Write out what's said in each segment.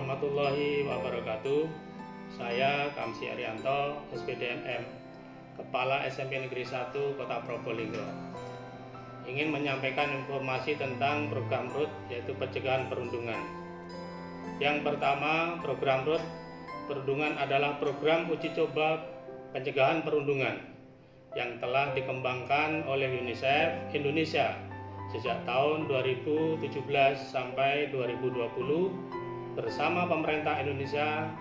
warahmatullahi wabarakatuh. Saya Kamsi Arianto, SPDMM, Kepala SMP Negeri 1 Kota Probolinggo. Ingin menyampaikan informasi tentang program RUT, yaitu pencegahan perundungan. Yang pertama, program RUT perundungan adalah program uji coba pencegahan perundungan yang telah dikembangkan oleh UNICEF Indonesia sejak tahun 2017 sampai 2020 bersama pemerintah Indonesia,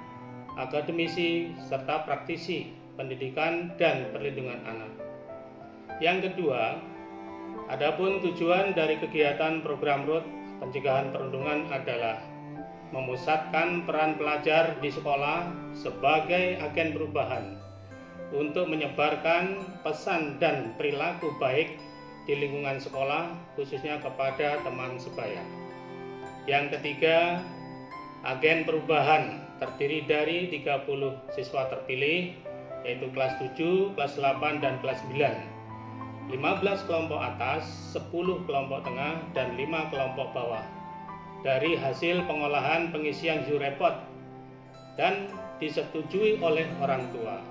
akademisi, serta praktisi pendidikan dan perlindungan anak. Yang kedua, adapun tujuan dari kegiatan program RUT pencegahan perundungan adalah memusatkan peran pelajar di sekolah sebagai agen perubahan untuk menyebarkan pesan dan perilaku baik di lingkungan sekolah, khususnya kepada teman sebaya. Yang ketiga, agen perubahan terdiri dari 30 siswa terpilih, yaitu kelas 7, kelas 8, dan kelas 9. 15 kelompok atas, 10 kelompok tengah, dan 5 kelompok bawah. Dari hasil pengolahan pengisian zoo report dan disetujui oleh orang tua.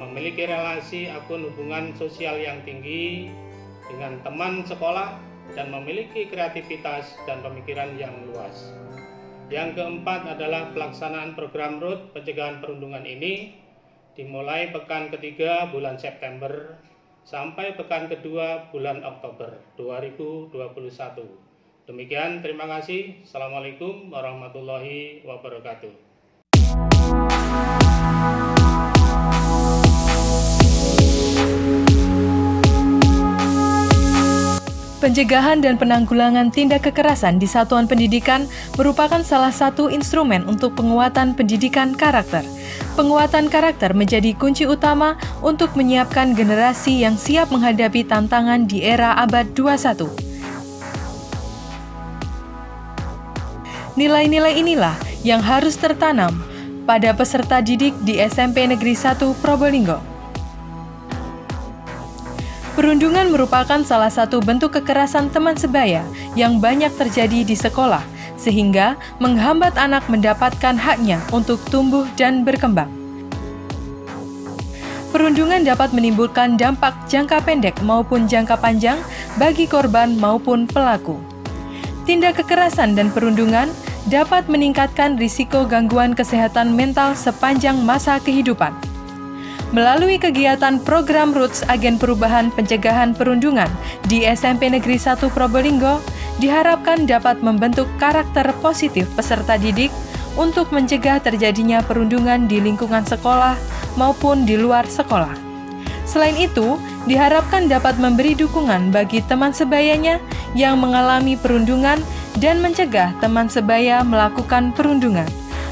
Memiliki relasi akun hubungan sosial yang tinggi dengan teman sekolah dan memiliki kreativitas dan pemikiran yang luas. Yang keempat adalah pelaksanaan program RUT pencegahan perundungan ini dimulai pekan ketiga bulan September sampai pekan kedua bulan Oktober 2021. Demikian, terima kasih. Assalamualaikum warahmatullahi wabarakatuh. Pencegahan dan penanggulangan tindak kekerasan di satuan pendidikan merupakan salah satu instrumen untuk penguatan pendidikan karakter. Penguatan karakter menjadi kunci utama untuk menyiapkan generasi yang siap menghadapi tantangan di era abad 21. Nilai-nilai inilah yang harus tertanam pada peserta didik di SMP Negeri 1 Probolinggo. Perundungan merupakan salah satu bentuk kekerasan teman sebaya yang banyak terjadi di sekolah, sehingga menghambat anak mendapatkan haknya untuk tumbuh dan berkembang. Perundungan dapat menimbulkan dampak jangka pendek maupun jangka panjang bagi korban maupun pelaku. Tindak kekerasan dan perundungan dapat meningkatkan risiko gangguan kesehatan mental sepanjang masa kehidupan. Melalui kegiatan program RUT Agen Perubahan Pencegahan Perundungan di SMP Negeri 1 Probolinggo diharapkan dapat membentuk karakter positif peserta didik untuk mencegah terjadinya perundungan di lingkungan sekolah maupun di luar sekolah. Selain itu, diharapkan dapat memberi dukungan bagi teman sebayanya yang mengalami perundungan dan mencegah teman sebaya melakukan perundungan.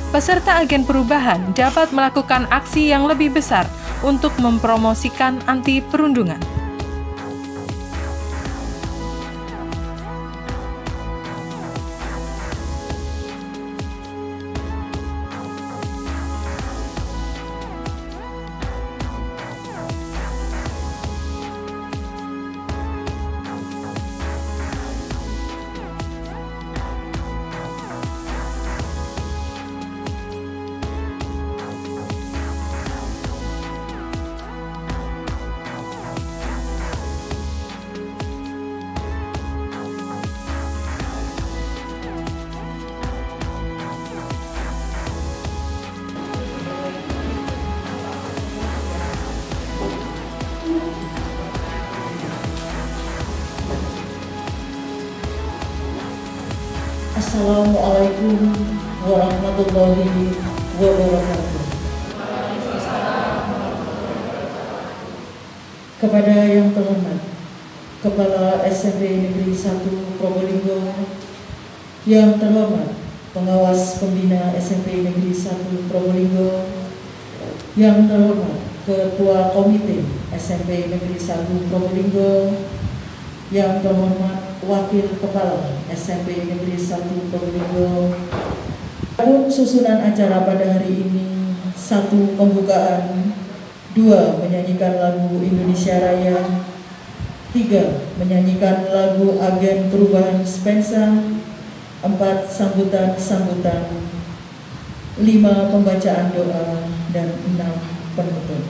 Peserta agen perubahan dapat melakukan aksi yang lebih besar untuk mempromosikan anti perundungan. Assalamualaikum warahmatullahi wabarakatuh. Kepada yang terhormat Kepala SMP Negeri 1 Probolinggo, yang terhormat Pengawas Pembina SMP Negeri 1 Probolinggo, yang terhormat Ketua Komite SMP Negeri 1 Probolinggo, yang terhormat Wakil Kepala SMP Negeri 1 Probolinggo. Adapun susunan acara pada hari ini: 1. Pembukaan, 2. Menyanyikan lagu Indonesia Raya, 3. Menyanyikan lagu Agen Perubahan Spensa, 4. Sambutan-sambutan, 5 pembacaan doa, dan 6 penutup.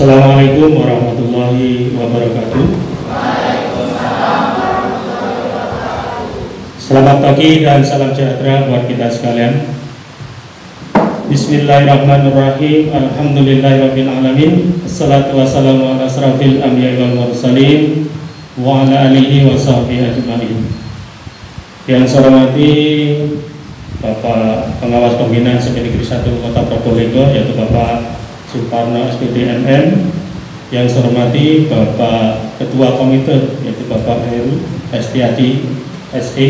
Assalamualaikum warahmatullahi wabarakatuh. Selamat pagi dan salam sejahtera buat kita sekalian. Bismillahirrahmanirrahim. Alhamdulillahirabbil alamin. Assalatu wassalamu ala asrafil anbiya'i wal mursalin wa ala alihi wa sahbihi ajmain. Yang saya hormati Bapak Pengawas Pembinaan SMP Negeri 1 Kota Probolinggo, yaitu Bapak Suparno SPDMM. Yang saya hormati Bapak Ketua Komite, yaitu Bapak Heru Estiadi SE.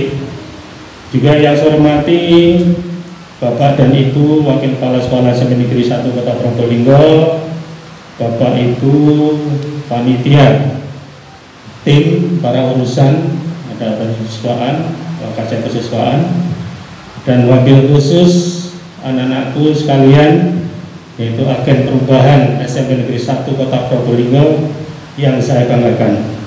Juga yang saya hormati Bapak dan Ibu Wakil Kepala Sekolah SMP Negeri 1 Kota Probolinggo, Bapak Ibu panitia, tim para urusan, ada persiswaan, kajian persiswaan, dan wakil khusus anak-anakku sekalian, yaitu agen perubahan SMP Negeri 1 Kota Probolinggo yang saya banggakan.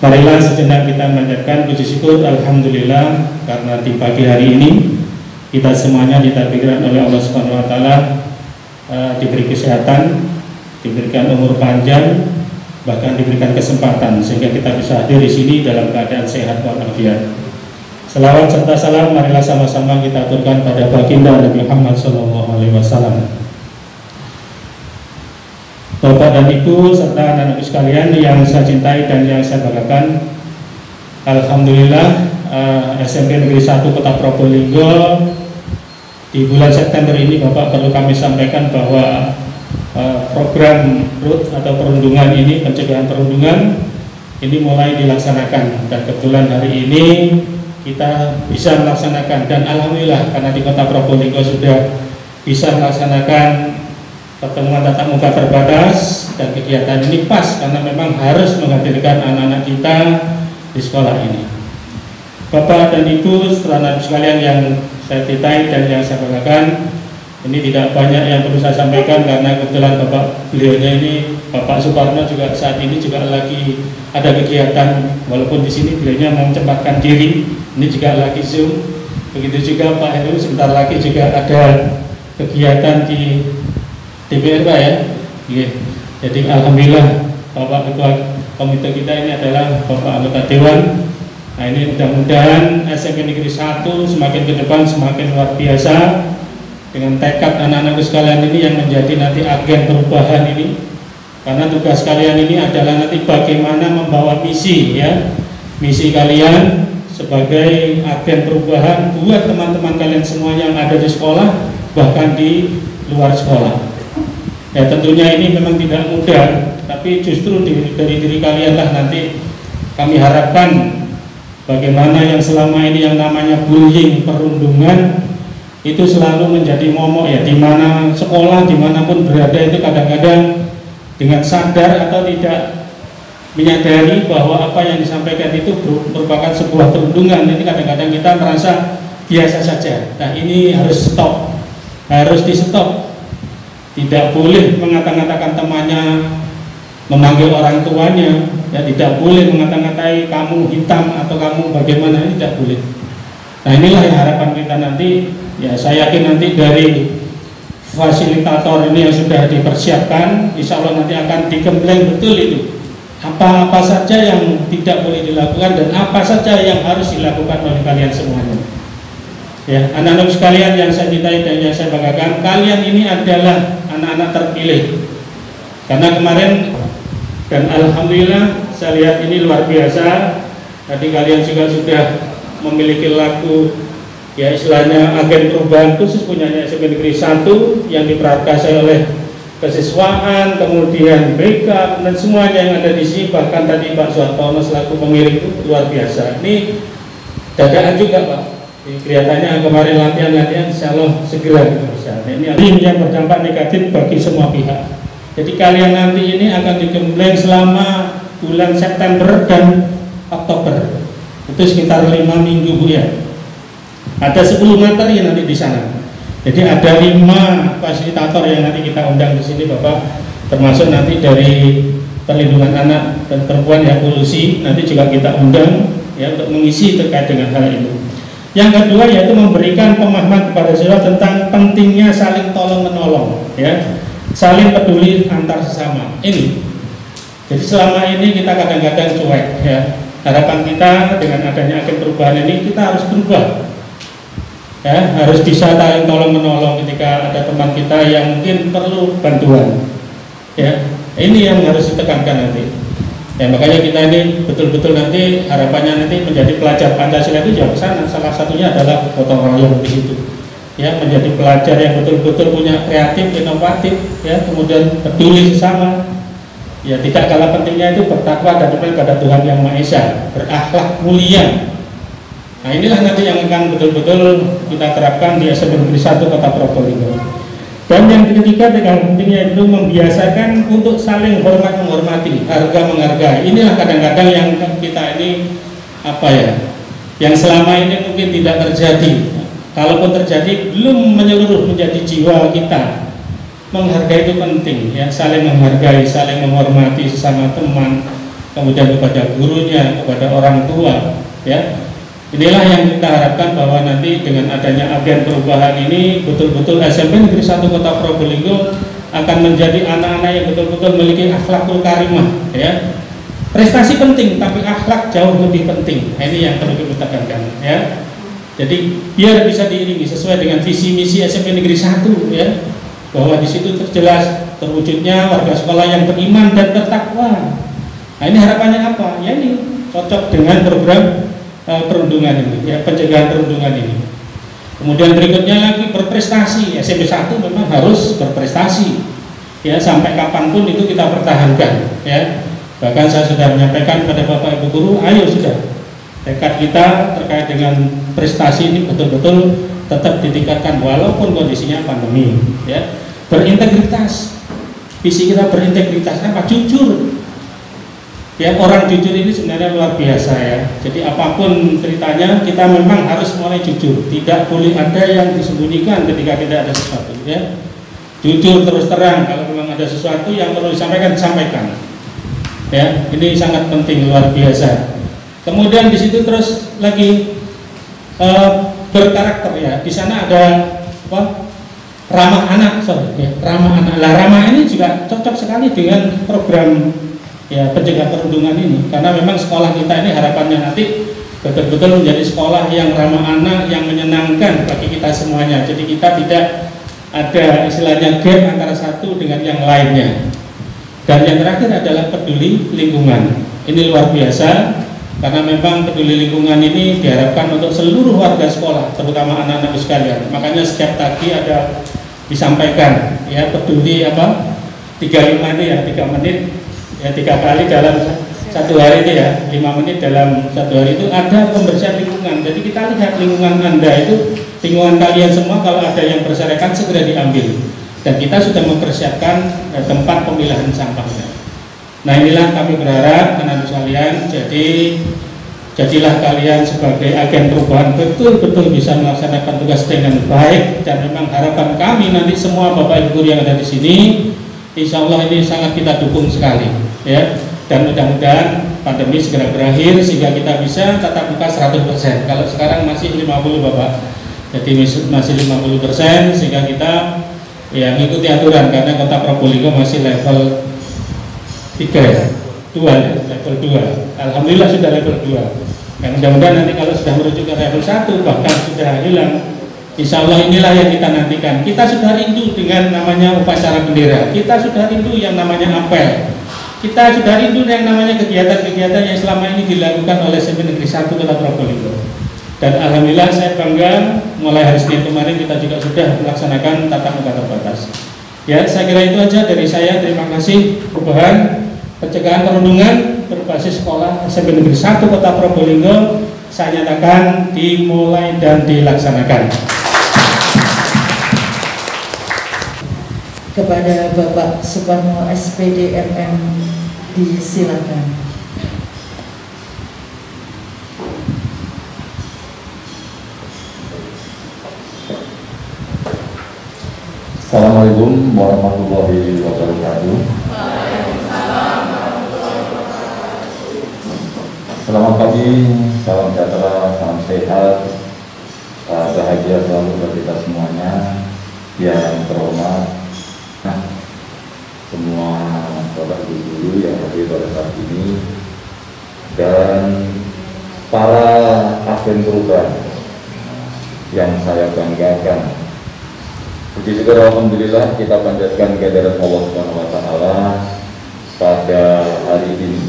Marilah sejenak kita mengucapkan puji syukur alhamdulillah karena di pagi hari ini kita semuanya ditakdirkan oleh Allah Subhanahu wa taala diberi kesehatan, diberikan umur panjang, bahkan diberikan kesempatan sehingga kita bisa hadir di sini dalam keadaan sehat walafiat. Selawat serta salam marilah sama-sama kita aturkan pada baginda Nabi Muhammad SAW. Bapak dan Ibu serta anak-anak sekalian yang saya cintai dan yang saya banggakan, alhamdulillah SMP Negeri 1 Kota Probolinggo di bulan September ini Bapak perlu kami sampaikan bahwa program RUT atau perundungan ini, pencegahan perundungan ini mulai dilaksanakan, dan kebetulan hari ini kita bisa melaksanakan, dan alhamdulillah karena di Kota Probolinggo sudah bisa melaksanakan pertemuan tatap muka terbatas, dan kegiatan ini pas karena memang harus menghadirkan anak-anak kita di sekolah ini. Bapak dan Ibu setelah sekalian yang saya cintai dan yang saya banggakan, ini tidak banyak yang perlu saya sampaikan karena kebetulan Bapak beliaunya ini Bapak Suparno juga saat ini juga lagi ada kegiatan, walaupun di sini beliaunya mau menyempatkan diri, ini juga lagi Zoom. Begitu juga Pak Heru sebentar lagi juga ada kegiatan di DPR Pak ya. Jadi alhamdulillah Bapak Ketua Komite kita ini adalah Bapak anggota Dewan. Nah ini mudah-mudahan SMP Negeri 1 semakin ke depan semakin luar biasa dengan tekad anak-anak sekalian ini yang menjadi nanti agen perubahan ini. Karena tugas kalian ini adalah nanti bagaimana membawa misi ya. Misi kalian sebagai agen perubahan buat teman-teman kalian semua yang ada di sekolah bahkan di luar sekolah. Ya tentunya ini memang tidak mudah, tapi justru dari diri kalianlah nanti kami harapkan bagaimana yang selama ini yang namanya bullying, perundungan itu selalu menjadi momok ya, di mana sekolah dimanapun berada itu kadang-kadang dengan sadar atau tidak menyadari bahwa apa yang disampaikan itu merupakan sebuah perundungan. Ini kadang-kadang kita merasa biasa saja. Nah ini harus stop, harus di stop. Tidak boleh mengata-ngatakan temannya, memanggil orang tuanya, ya tidak boleh mengata-ngatai kamu hitam atau kamu bagaimana, ini tidak boleh. Nah inilah yang harapan kita nanti, ya saya yakin nanti dari fasilitator ini yang sudah dipersiapkan, insya Allah nanti akan digembleng betul itu. Apa-apa saja yang tidak boleh dilakukan dan apa saja yang harus dilakukan oleh kalian semuanya. Ya, anak-anak sekalian yang saya cintai dan yang saya banggakan, kalian ini adalah anak-anak terpilih. Karena kemarin dan alhamdulillah saya lihat ini luar biasa. Tadi kalian juga sudah memiliki lagu ya istilahnya agen perubahan khusus punyanya SMP Negeri 1 yang diprakarsai oleh kesiswaan, kemudian BK dan semuanya yang ada di sini, bahkan tadi Pak Suhartono selaku pemilik itu luar biasa. Ini dadaan juga Pak. Kelihatannya kemarin latihan insya Allah segera ini yang berdampak negatif bagi semua pihak. Jadi kalian nanti ini akan digembleng selama bulan September dan Oktober. Itu sekitar 5 minggu Bu ya. Ada 10 materi nanti di sana. Jadi ada 5 fasilitator yang nanti kita undang di sini Bapak, termasuk nanti dari perlindungan anak dan perempuan ya polusi nanti juga kita undang ya untuk mengisi terkait dengan hal itu. Yang kedua yaitu memberikan pemahaman kepada siswa tentang pentingnya saling tolong menolong ya, saling peduli antar sesama. Ini. Jadi selama ini kita kadang-kadang cuek ya. Harapan kita dengan adanya agen perubahan ini kita harus berubah. Ya, harus bisa saling tolong menolong ketika ada teman kita yang mungkin perlu bantuan. Ya, ini yang harus ditekankan nanti. Ya, makanya kita ini betul-betul nanti harapannya nanti menjadi pelajar Pancasila itu jauh ke sana. Salah satunya adalah gotong royong di situ. Ya, menjadi pelajar yang betul-betul punya kreatif, inovatif, ya, kemudian peduli sesama. Ya, tidak kalah pentingnya itu bertakwa dan berdoa pada Tuhan Yang Maha Esa, berakhlak mulia. Nah inilah nanti yang akan betul-betul kita terapkan di SMP Negeri 1 Kota Probolinggo. Dan yang ketiga dengan pentingnya itu membiasakan untuk saling hormat menghormati, harga menghargai. Inilah kadang-kadang yang kita ini apa ya, yang selama ini mungkin tidak terjadi. Kalaupun terjadi belum menyeluruh menjadi jiwa kita. Menghargai itu penting ya, saling menghargai, saling menghormati sesama teman, kemudian kepada gurunya, kepada orang tua ya. Inilah yang kita harapkan bahwa nanti dengan adanya agen perubahan ini betul-betul SMP Negeri 1 Kota Probolinggo akan menjadi anak-anak yang betul-betul memiliki akhlakul karimah ya. Prestasi penting tapi akhlak jauh lebih penting. Ini yang perlu kita tekankan ya. Jadi biar bisa diiringi sesuai dengan visi misi SMP Negeri 1 ya. Bahwa di situ terjelas terwujudnya warga sekolah yang beriman dan bertakwa. Nah ini harapannya apa? Ya ini cocok dengan program perundungan ini, ya pencegahan perundungan ini. Kemudian berikutnya lagi berprestasi. SMP 1 memang harus berprestasi, ya sampai kapanpun itu kita pertahankan. Ya bahkan saya sudah menyampaikan pada Bapak Ibu guru, ayo sudah tekad kita terkait dengan prestasi ini betul-betul tetap ditingkatkan walaupun kondisinya pandemi. Ya berintegritas, visi kita berintegritas apa? Jujur. Ya orang jujur ini sebenarnya luar biasa ya. Jadi apapun ceritanya kita memang harus mulai jujur. Tidak boleh ada yang disembunyikan ketika tidak ada sesuatu ya. Jujur terus terang, kalau memang ada sesuatu yang perlu disampaikan, disampaikan. Ya, ini sangat penting luar biasa. Kemudian di situ terus lagi berkarakter ya. Di sana ada apa? Ramah anak, ya, ramah anak. Lah ramah ini juga cocok sekali dengan program ya pencegahan perundungan ini, karena memang sekolah kita ini harapannya nanti betul-betul menjadi sekolah yang ramah anak, yang menyenangkan bagi kita semuanya. Jadi kita tidak ada istilahnya gap antara satu dengan yang lainnya. Dan yang terakhir adalah peduli lingkungan. Ini luar biasa karena memang peduli lingkungan ini diharapkan untuk seluruh warga sekolah, terutama anak-anak sekalian. Makanya setiap pagi ada disampaikan ya peduli apa 35 itu ya 3 menit ya 3 kali dalam satu hari itu ya 5 menit dalam satu hari itu ada pembersihan lingkungan. Jadi kita lihat lingkungan Anda itu, lingkungan kalian semua kalau ada yang berserakan segera diambil, dan kita sudah mempersiapkan tempat pemilahan sampahnya. Nah inilah kami berharap anak-anak sekalian, jadilah kalian sebagai agen perubahan betul-betul bisa melaksanakan tugas dengan baik, dan memang harapan kami nanti semua Bapak Ibu yang ada di sini, insya Allah ini sangat kita dukung sekali ya. Dan mudah-mudahan pandemi segera berakhir sehingga kita bisa tatap muka 100%. Kalau sekarang masih 50 Bapak, jadi masih 50%, sehingga kita ya mengikuti aturan karena Kota Probolinggo masih level 3 ya, 2 ya, level 2. Alhamdulillah sudah level 2. Dan mudah-mudahan nanti kalau sudah merujuk ke level 1 bahkan sudah hilang, insya Allah inilah yang kita nantikan. Kita sudah rindu dengan namanya upacara bendera, kita sudah rindu yang namanya apel, kita sudah rindu yang namanya kegiatan-kegiatan yang selama ini dilakukan oleh SMP Negeri 1 Kota Probolinggo. Dan alhamdulillah saya bangga, mulai hari Senin kemarin kita juga sudah melaksanakan tatap muka terbatas. Ya, saya kira itu aja dari saya. Terima kasih. Perubahan pencegahan perundungan berbasis sekolah SMP Negeri 1 Kota Probolinggo saya nyatakan dimulai dan dilaksanakan. Kepada Bapak Suparno SPD MM disilakan. Assalamualaikum warahmatullahi wabarakatuh. Selamat pagi, salam sejahtera, salam sehat, bahagia selalu bagi kita semuanya. Yang terhormat semua bapak ibu guru yang hadir pada saat ini, dan para agen perubahan yang saya banggakan. Puji syukur alhamdulillah kita panjatkan kehadirat Allah Subhanahu wa taala pada hari ini.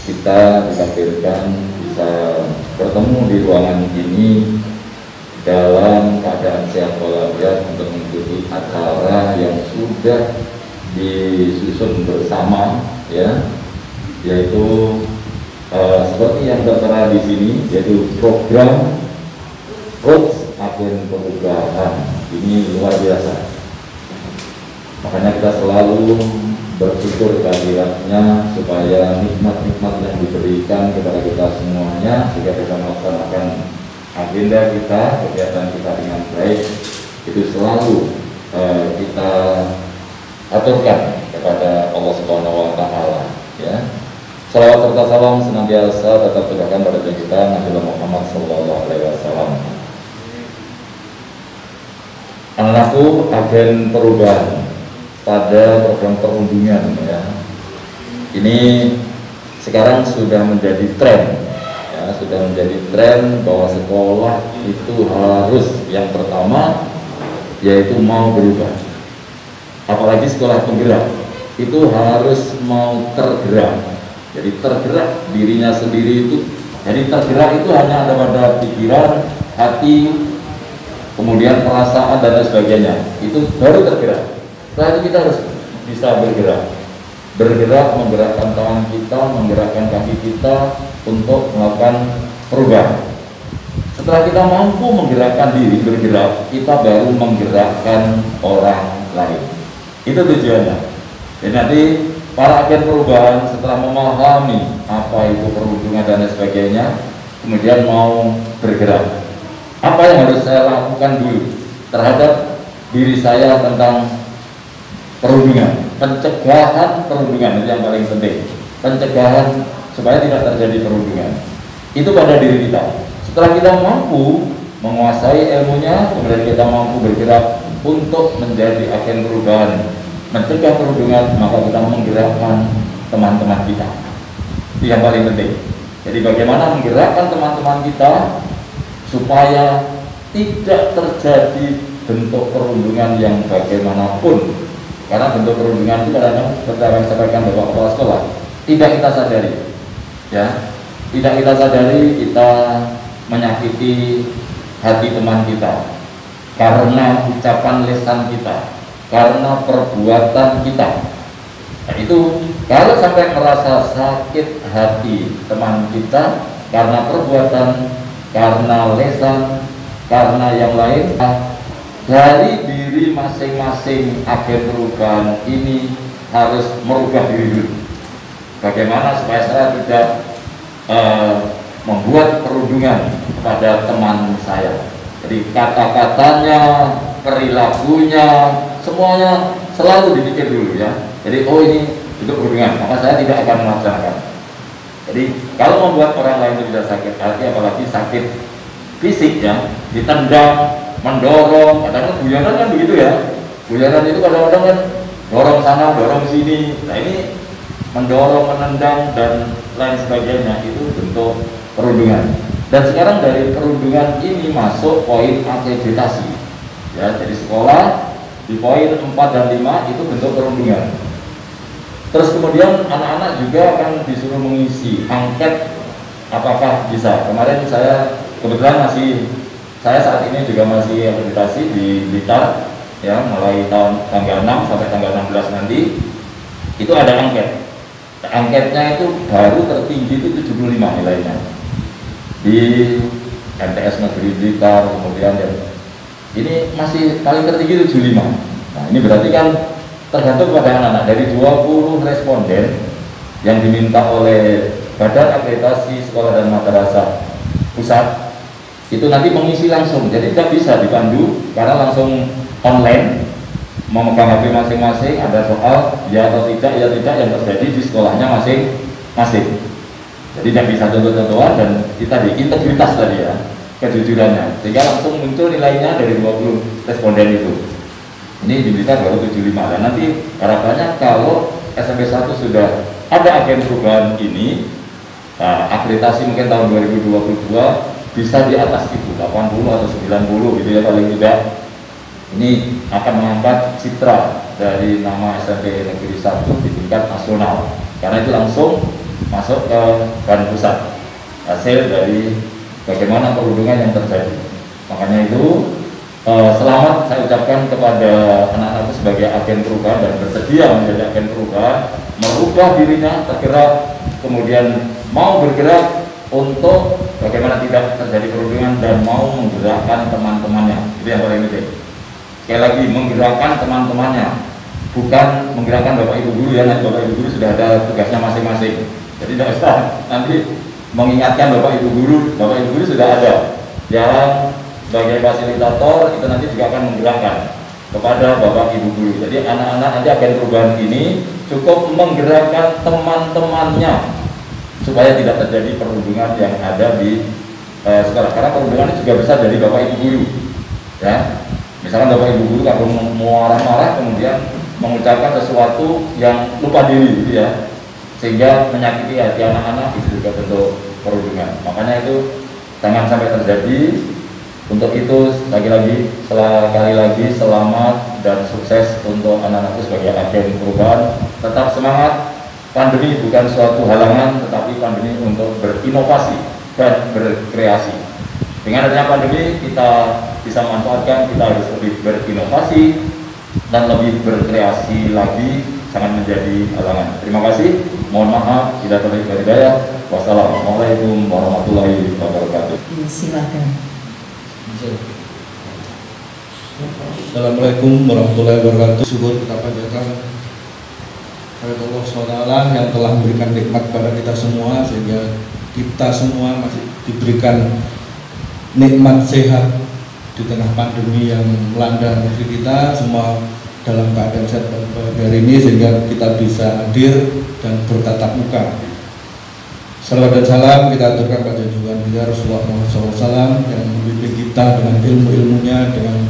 Kita ditakdirkan bisa bertemu di ruangan ini dalam keadaan sehat walafiat untuk mengikuti acara yang sudah disusun bersama, ya, yaitu seperti yang tertera di sini, yaitu program Coach Agen Perubahan. Ini luar biasa. Makanya kita selalu bersyukur kehadiratnya supaya nikmat-nikmat yang diberikan kepada kita semuanya sehingga kita melaksanakan agenda kita, kegiatan kita dengan baik, itu selalu kita aturkan kepada Allah Subhanahu wa taala, ya. Salawat serta salam senantiasa tetap tegakkan pada kita Nabi Muhammad sallallahu alaihi wasallam. Anakku agen perubahan pada program perundungan, ya. Ini sekarang sudah menjadi tren, ya, sudah menjadi tren bahwa sekolah itu harus yang pertama yaitu mau berubah. Apalagi sekolah penggerak itu harus mau tergerak. Jadi tergerak dirinya sendiri itu. Jadi tergerak itu hanya ada pada pikiran, hati, kemudian perasaan dan lain sebagainya. Itu baru tergerak. Setelah itu kita harus bisa bergerak. Bergerak, menggerakkan tangan kita, menggerakkan kaki kita untuk melakukan perubahan. Setelah kita mampu menggerakkan diri, bergerak, kita baru menggerakkan orang lain. Itu tujuannya. Jadi nanti para agen perubahan setelah memahami apa itu perundungan dan lain sebagainya, kemudian mau bergerak. Apa yang harus saya lakukan dulu terhadap diri saya tentang perundungan, pencegahan perundungan itu yang paling penting. Pencegahan supaya tidak terjadi perundungan itu pada diri kita. Setelah kita mampu menguasai ilmunya, kemudian kita mampu bergerak untuk menjadi agen perubahan, mencegah perundungan, maka kita menggerakkan teman-teman kita. Itu yang paling penting. Jadi bagaimana menggerakkan teman-teman kita supaya tidak terjadi bentuk perundungan yang bagaimanapun. Karena bentuk perundungan itu kadang-kadang seperti yang disampaikan Bapak Kepala Sekolah, tidak kita sadari, ya, tidak kita sadari kita menyakiti hati teman kita karena ucapan lisan kita, karena perbuatan kita, Nah, itu kalau sampai merasa sakit hati teman kita karena perbuatan, karena lesan, karena yang lain, dari diri masing-masing agen perubahan ini harus merubah diri dulu. Bagaimana supaya saya tidak membuat perundungan kepada teman saya. Jadi kata-katanya, perilakunya, semuanya selalu dipikir dulu ya. Jadi oh ini untuk perundungan, maka saya tidak akan melaksanakan. Jadi kalau membuat orang lain itu bisa sakit hati, apalagi sakit fisik ya, ditendang, mendorong, kadang-kadang guyonan kan begitu ya. Guyonan itu kadang-kadang kan dorong sana, dorong sini. Nah ini mendorong, menendang dan lain sebagainya itu bentuk perundungan. Dan sekarang dari perundungan ini masuk poin akreditasi. Ya, jadi sekolah di poin 4 dan 5 itu bentuk perundungan. Terus kemudian anak-anak juga akan disuruh mengisi angket apakah bisa. Kemarin saya kebetulan saya saat ini juga masih akreditasi di Blitar ya, mulai tanggal 6 sampai tanggal 16 nanti itu ada angket. Angketnya itu baru tertinggi itu 75 nilainya di MTS Negeri Blitar, kemudian ya, ini masih paling tertinggi 75. Nah ini berarti kan tergantung pada anak-anak. Dari 20 responden yang diminta oleh Badan Akreditasi Sekolah dan Madrasah Pusat itu nanti mengisi langsung, jadi tidak bisa dipandu karena langsung online, memegang HP masing-masing, ada soal ya atau tidak, ya tidak yang terjadi di sekolahnya masing-masing. Jadi tidak bisa contoh-contohan dan kita di integritas tadi ya, kejujurannya, sehingga langsung muncul nilainya dari 20 responden itu. Ini diminta baru 75 dan nanti harapannya kalau SMP 1 sudah ada agen perubahan ini, nah, akreditasi mungkin tahun 2022 bisa di atas itu 80 atau 90 gitu ya paling tidak. Ini akan mengangkat citra dari nama SMP Negeri 1 di tingkat nasional karena itu langsung masuk ke Badan Pusat hasil dari bagaimana perundungan yang terjadi. Makanya itu selamat saya ucapkan kepada anak-anak sebagai agen perubahan dan bersedia menjadi agen perubahan, merubah dirinya, tergerak, kemudian mau bergerak untuk bagaimana tidak terjadi perundungan dan mau menggerakkan teman-temannya. Itu yang paling penting. Sekali lagi, menggerakkan teman-temannya, bukan menggerakkan Bapak Ibu Guru ya. Nanti Bapak Ibu Guru sudah ada tugasnya masing-masing. Jadi tidak usah nanti mengingatkan Bapak Ibu Guru sudah ada yang sebagai fasilitator itu nanti juga akan menggerakkan kepada Bapak Ibu Guru. Jadi anak-anak nanti agen perubahan ini cukup menggerakkan teman-temannya supaya tidak terjadi perundungan yang ada di sekolah. Karena perundungan itu juga bisa dari Bapak Ibu Guru ya. Misalkan Bapak Ibu Guru kalau mau marah-marah kemudian mengucapkan sesuatu yang lupa diri gitu ya, sehingga menyakiti hati anak-anak, itu juga bentuk perundungan. Makanya itu jangan sampai terjadi. Untuk itu sekali lagi selamat dan sukses untuk anak-anakku sebagai agen perubahan. Tetap semangat. Pandemi bukan suatu halangan, tetapi pandemi untuk berinovasi dan berkreasi. Dengan adanya pandemi kita bisa manfaatkan, kita harus lebih berinovasi dan lebih berkreasi lagi, jangan menjadi halangan. Terima kasih. Mohon maaf tidak terlalu hidayah. Wassalamualaikum warahmatullahi wabarakatuh. Silakan. Assalamualaikum warahmatullahi wabarakatuh. Syukur kita panjatkan kepada Allah SWT yang telah memberikan nikmat kepada kita semua, sehingga kita semua masih diberikan nikmat sehat di tengah pandemi yang melanda negeri kita, semua dalam keadaan sehat dan bahagia hari ini, sehingga kita bisa hadir dan bertatap muka. Salawat dan salam kita aturkan pada junjungan kita Rasulullah SAW yang membimbing kita dengan ilmu-ilmunya, dengan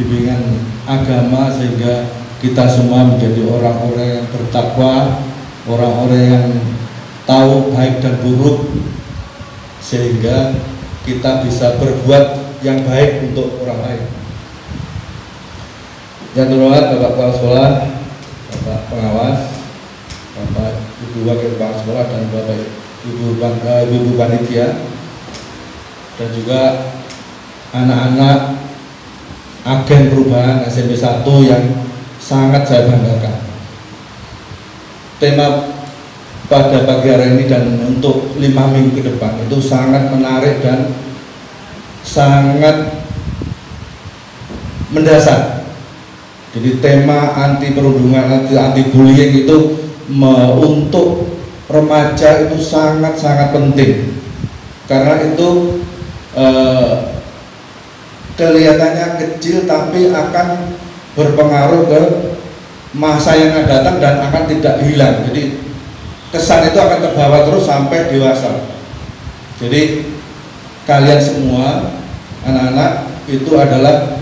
bimbingan agama, sehingga kita semua menjadi orang-orang yang bertakwa, orang-orang yang tahu baik dan buruk, sehingga kita bisa berbuat yang baik untuk orang lain. Yang terhormat Bapak Kepala Sekolah, Bapak Pengawas, Bapak Ibu Wakil Kepala Sekolah, dan Bapak Ibu Panitia, dan juga anak-anak agen perubahan SMP 1 yang sangat saya banggakan. tema pada pagi hari ini dan untuk 5 minggu ke depan itu sangat menarik dan sangat mendasar. Jadi tema anti perundungan, anti bullying itu untuk remaja itu sangat penting, karena itu kelihatannya kecil tapi akan berpengaruh ke masa yang akan datang dan akan tidak hilang. Jadi kesan itu akan terbawa terus sampai dewasa. Jadi kalian semua anak-anak itu adalah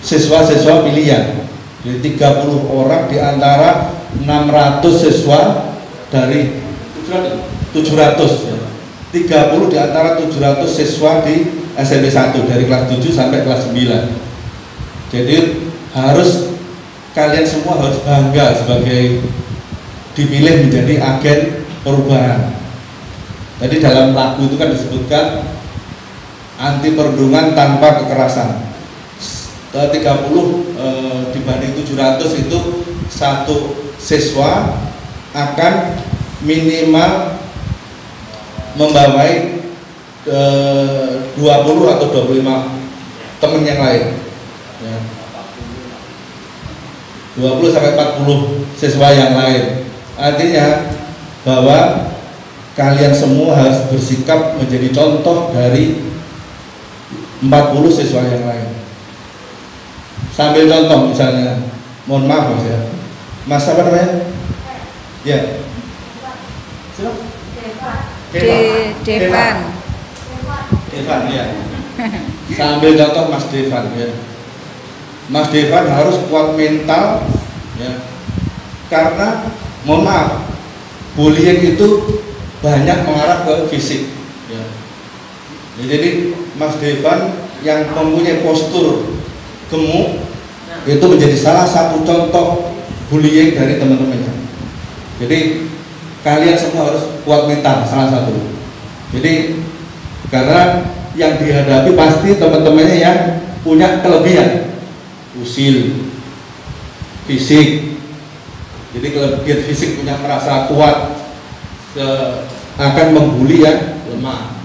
siswa-siswa pilihan. Jadi 30 orang di antara 600 siswa dari 700 ya. 30 di antara 700 siswa di SMP 1 dari kelas 7 sampai kelas 9. Jadi kalian semua harus bangga sebagai dipilih menjadi agen perubahan. Tadi dalam lagu itu kan disebutkan anti perundungan tanpa kekerasan. 30 dibanding 700 itu satu siswa akan minimal membawai 20 atau 25 teman yang lain ya. 20 sampai 40 siswa yang lain. Artinya bahwa kalian semua harus bersikap menjadi contoh dari 40 siswa yang lain. Sambil contoh misalnya, mohon maaf Mas ya, Mas apa namanya? Ya. Devan ya. Sambil contoh Mas Devan ya. Mas Devan harus kuat mental ya. Karena mohon maaf, bullying itu banyak mengarah ke fisik ya. Jadi Mas Devan yang mempunyai postur gemuk itu menjadi salah satu contoh bullying dari teman-temannya. Jadi kalian semua harus kuat mental, salah satu. Jadi karena yang dihadapi pasti teman-temannya yang punya kelebihan usil fisik. Jadi kelebihan fisik punya merasa kuat akan membuli yang lemah.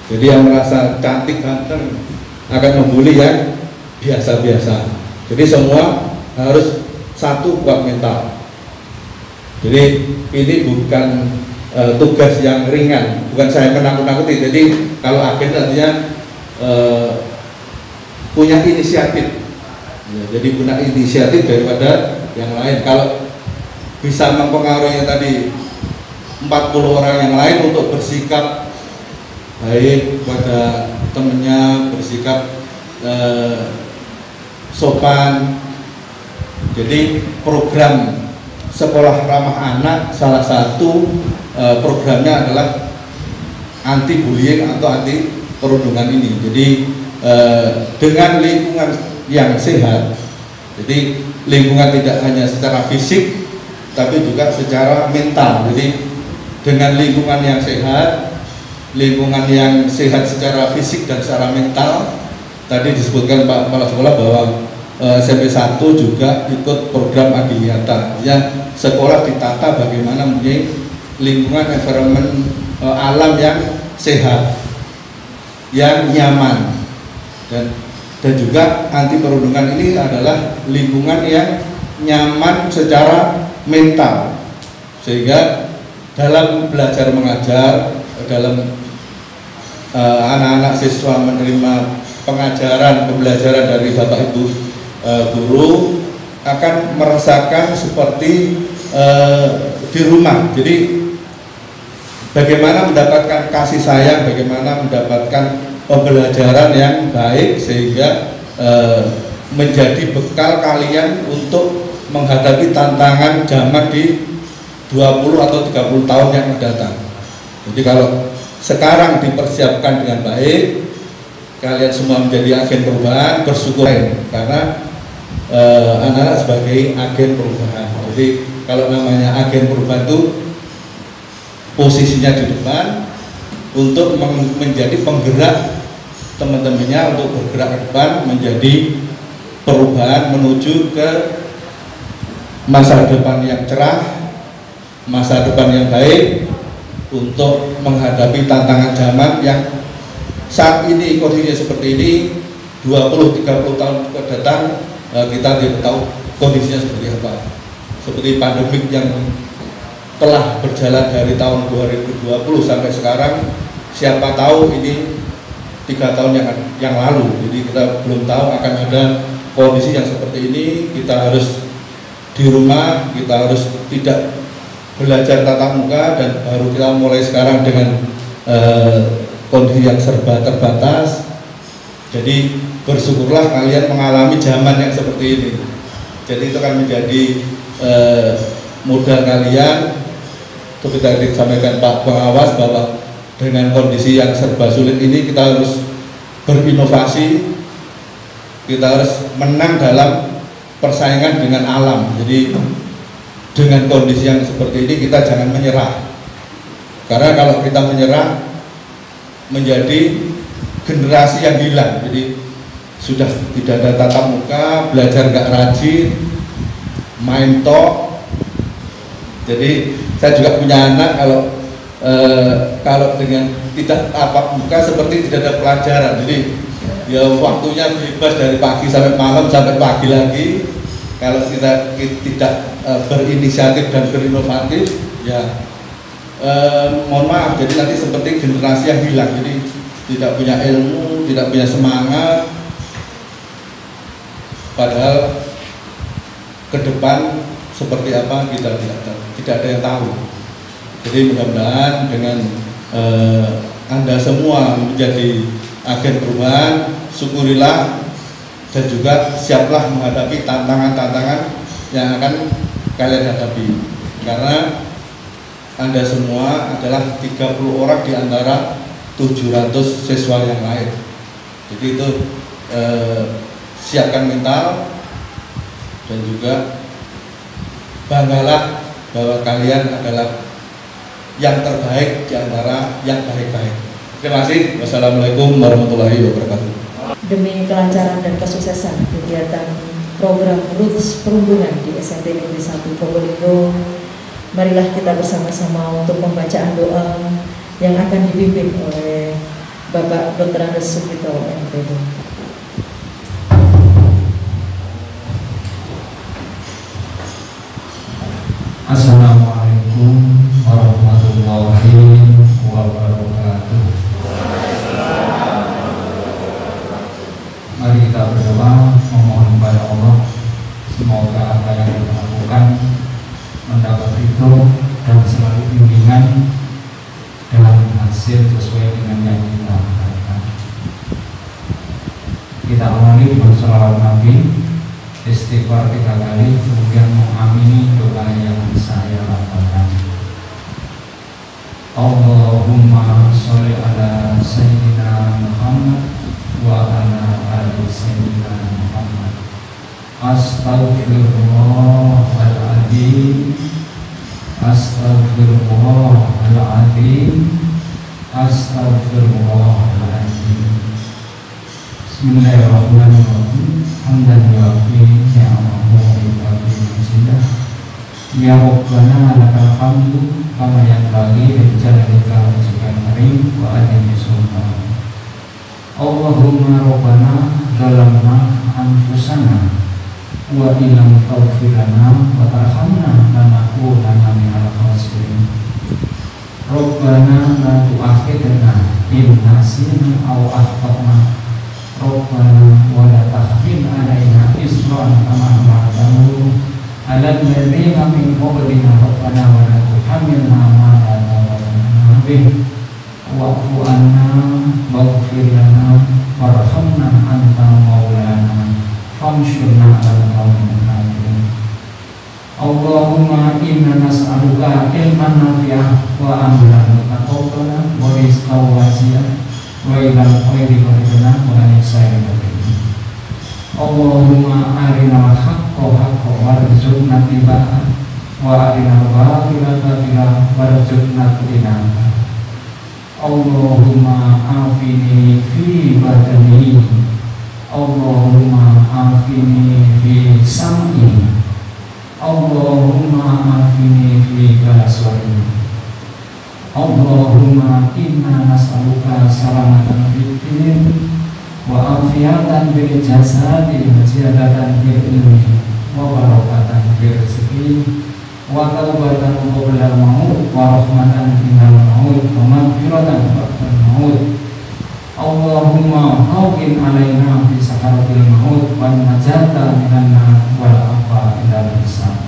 Jadi yang merasa cantik ganteng akan membuli yang biasa-biasa. Jadi semua harus satu, kuat mental. Jadi ini bukan tugas yang ringan, bukan saya menakut-nakuti. Jadi kalau agen artinya punya inisiatif ya, jadi punya inisiatif daripada yang lain. Kalau bisa mempengaruhi tadi 40 orang yang lain untuk bersikap baik pada temennya, bersikap sopan. Jadi program sekolah ramah anak salah satu programnya adalah anti bullying atau anti perundungan ini. Jadi dengan lingkungan yang sehat, jadi lingkungan tidak hanya secara fisik tapi juga secara mental. Jadi dengan lingkungan yang sehat, lingkungan yang sehat secara fisik dan secara mental, tadi disebutkan Pak Kepala Sekolah bahwa SMP 1 juga ikut program Adiwiyata, yang sekolah ditata bagaimana menjadi lingkungan environment alam yang sehat, yang nyaman, dan juga anti perundungan ini adalah lingkungan yang nyaman secara mental, sehingga dalam belajar mengajar, dalam anak-anak siswa menerima pengajaran pembelajaran dari Bapak Ibu guru akan merasakan seperti di rumah. Jadi bagaimana mendapatkan kasih sayang, bagaimana mendapatkan pembelajaran yang baik sehingga menjadi bekal kalian untuk menghadapi tantangan zaman di 20 atau 30 tahun yang akan datang. Jadi kalau sekarang dipersiapkan dengan baik, kalian semua menjadi agen perubahan, bersyukur karena anak-anak sebagai agen perubahan. Jadi kalau namanya agen perubahan itu posisinya di depan untuk menjadi penggerak teman-temannya untuk bergerak ke depan menjadi perubahan menuju ke masa depan yang cerah, masa depan yang baik untuk menghadapi tantangan zaman yang saat ini kondisinya seperti ini. 20-30 tahun ke datang kita tidak tahu kondisinya seperti apa. Seperti pandemik yang telah berjalan dari tahun 2020 sampai sekarang, siapa tahu ini 3 tahun yang lalu. Jadi kita belum tahu akan ada kondisi yang seperti ini. Kita harus di rumah, kita harus tidak belajar tatap muka, dan baru kita mulai sekarang dengan kondisi yang serba terbatas. Jadi bersyukurlah kalian mengalami zaman yang seperti ini. Jadi itu akan menjadi modal kalian. Seperti tadi disampaikan Pak Pengawas bahwa dengan kondisi yang serba sulit ini kita harus berinovasi, kita harus menang dalam persaingan dengan alam. Jadi dengan kondisi yang seperti ini kita jangan menyerah, karena kalau kita menyerah menjadi generasi yang hilang. Jadi sudah tidak ada tatap muka, belajar nggak rajin, main tok. Jadi saya juga punya anak, kalau dengan tidak tatap muka seperti tidak ada pelajaran. Jadi ya waktunya bebas dari pagi sampai malam sampai pagi lagi. Kalau kita tidak berinisiatif dan berinovatif, ya mohon maaf, jadi nanti seperti generasi yang hilang. Jadi tidak punya ilmu, tidak punya semangat, padahal ke depan seperti apa kita tidak ada yang tahu. Jadi mudah-mudahan dengan Anda semua menjadi agen perubahan, syukurilah dan juga siaplah menghadapi tantangan-tantangan yang akan kalian hadapi, karena Anda semua adalah 30 orang di antara 700 siswa yang lain. Jadi itu siapkan mental, dan juga banggalah bahwa kalian adalah yang terbaik di antara yang baik-baik. Terima kasih. Wassalamualaikum warahmatullahi wabarakatuh. Demi kelancaran dan kesuksesan kegiatan program Roots Perundungan di SMP Negeri 1 Probolinggo, marilah kita bersama-sama untuk pembacaan doa yang akan dipimpin oleh Bapak Dr. Andes Sugito MPD. Assalamualaikum warahmatullahi wabarakatuh. Mari kita berdoa memohon kepada Allah, semoga apa yang kita lakukan mendapat ridho dan selalu bimbingan dalam hasil sesuai dengan yang kita harapkan. Kita awali dengan sholawat Nabi, istighfar 3 kali, kemudian mengamini doa yang saya lakukan. Allahumma sholli ala Sayyidina Muhammad wa ala ali Sayyidina Muhammad. Astaghfirullahaladzim, Astaghfirullahaladzim, Astaghfirullahaladzim. Bismillahirrahmanirrahim. Hamdan yu'afi ni'amahu wa yu'afi majidah. Ya Rabbana lakal hamdu kama yanbaghi li jalalika wajhikal karim wa adami sultan. Allahumma Rabbana zalamna anfusana wa illam taghfir lana wa tarhamna lanakunanna minal khasirin. Rabbana la tu'akhidna in nasina aw akhtana. Rabbana wa la tahmil 'alaina isran kama hamaltahu 'alal ladzina min qablina. Rabbana wa la tuhammilna ma la taqata lana bih wa'fu 'anna waghfir lana warhamna anta maulana famshurna 'alal qawmil kafirin. Allahumma inna nas'aluka ilman nafi'ah wa amalan mutaqabbala wa rizqan wasi'an wa ilal khairi warjuna wa ihsana. Allahumma arinal haqqa haqqan warzuqna ittiba'ah wa arinal batila batila warzuqna ijtinabah. Allahumma afini fi badani, Allahumma afini fi sam'i, Allahumma afini fi baswari. Allahumma inna nas'aluka salamatan fid din wa afiyatan bil jasadi wa ziyadatan bil ilmi wa barakatan fil rizqi wa taubatan qabla al-maut wa rahmatan indal maut wa maghfiratan ba'da al-maut. Allahumma hawwin alaina fi sakaratil maut wa najata minan nar wal afa indal hisab.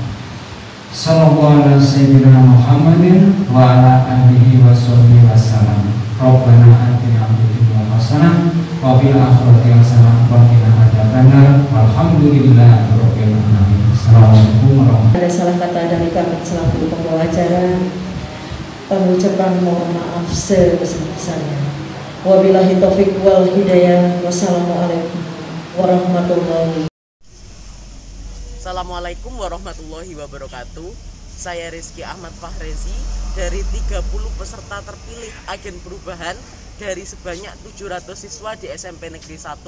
Sallallahu ala sayyidina Muhammadin wa ala alihi wa sahbihi wasallam. Rabbana atina fid dunya hasanah wa fil akhirati hasanah wa qina adzabannar. Walhamdulillahi rabbil alamin. Assalamualaikum warahmatullahi wabarakatuh. Ada salah kata dari kami selaku pembawa acara, pengucapan mohon maaf sebesar-besarnya. Wabillahi taufiq wal hidayah. Wassalamualaikum warahmatullahi. Assalamualaikum warahmatullahi wabarakatuh. Saya Rizky Ahmad Fahrezi dari 30 peserta terpilih agen perubahan dari sebanyak 700 siswa di SMP Negeri 1.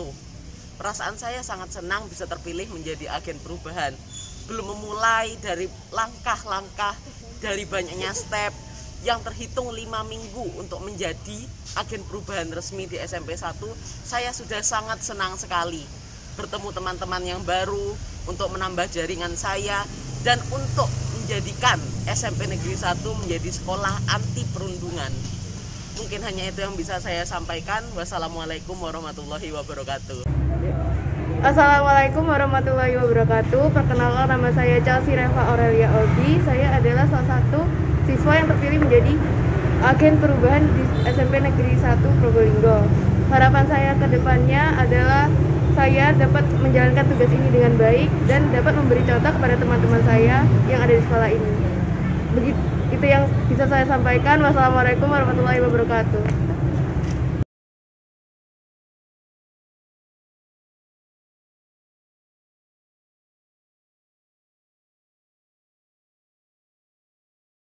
Perasaan saya sangat senang bisa terpilih menjadi agen perubahan. Belum memulai dari langkah-langkah, dari banyaknya step yang terhitung 5 minggu untuk menjadi agen perubahan resmi di SMP 1, saya sudah sangat senang sekali bertemu teman-teman yang baru, untuk menambah jaringan saya, dan untuk menjadikan SMP Negeri 1 menjadi sekolah anti perundungan. Mungkin hanya itu yang bisa saya sampaikan. Wassalamualaikum warahmatullahi wabarakatuh. Assalamualaikum warahmatullahi wabarakatuh. Perkenalkan, nama saya Chelsea Reva Aurelia Obi. Saya adalah salah satu siswa yang terpilih menjadi agen perubahan di SMP Negeri 1 Probolinggo. Harapan saya ke depannya adalah saya dapat menjalankan tugas ini dengan baik dan dapat memberi contoh kepada teman-teman saya yang ada di sekolah ini. Begitu itu yang bisa saya sampaikan. Wassalamualaikum warahmatullahi wabarakatuh.